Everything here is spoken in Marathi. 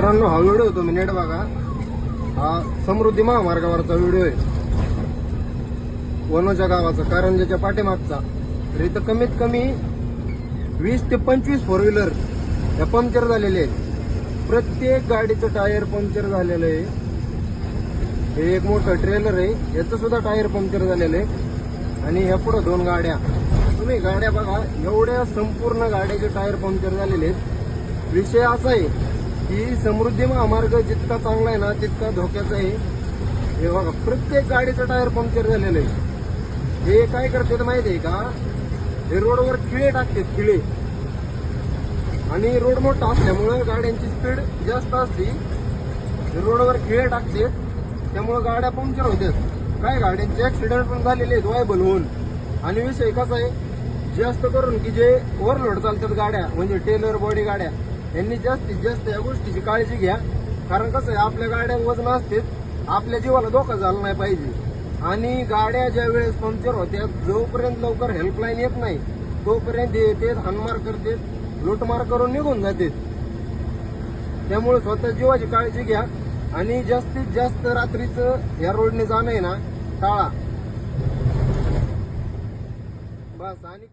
मित्रांनो, हा व्हिडिओ तुम्ही नीट बघा. हा समृद्धी महामार्गावरचा व्हिडिओ आहे, वनोजा गावाचा, कारंजाच्या पाठीमागचा. तर इथं कमीत कमी 20 ते 25 फोर व्हीलर या पंक्चर झालेले आहेत. प्रत्येक गाडीचं टायर पंक्चर झालेलं आहे. हे एक मोठं ट्रेलर आहे, याचं सुद्धा टायर पंक्चर झालेलं आहे. आणि ह्या पुढं 2 गाड्या, तुम्ही गाड्या बघा, एवढ्या संपूर्ण गाड्याचे टायर पंक्चर झालेले आहेत. विषय असा आहे की समृद्धी महामार्ग जितका चांगला आहे ना तितका धोक्याचा आहे. हे बघा, प्रत्येक गाडीचं टायर पंक्चर झालेलं आहे. हे काय करतात माहिती आहे का, हे रोडवर खिळे टाकतात, खिळे. आणि रोड मोठा असल्यामुळे गाड्यांची स्पीड जास्त असते, रोडवर खिळे टाकतात, त्यामुळे गाड्या पंक्चर होतात. काय गाड्यांचे ऍक्सिडेंट पण झालेले आहेत वायबल होऊन. आणि विषय कसा आहे, जास्त करून की जे ओव्हरलोड चालतात गाड्या, म्हणजे टेलर बॉडी गाड्या, यांनी जास्तीत जास्त या गोष्टीची काळजी घ्या. कारण कसं आहे, आपल्या गाड्या वजन असते, आपल्या जीवाला धोका झाला नाही पाहिजे. आणि गाड्या ज्या वेळेस पंक्चर होत्या, जोपर्यंत लवकर हेल्पलाईन येत नाही तोपर्यंत येते, हाणमार करते, लूटमार करून निघून जाते. त्यामुळे स्वतः जीवाची काळजी घ्या आणि जास्तीत जास्त रात्रीचं या रोडने जाणं आहे ना टाळा बस. आणि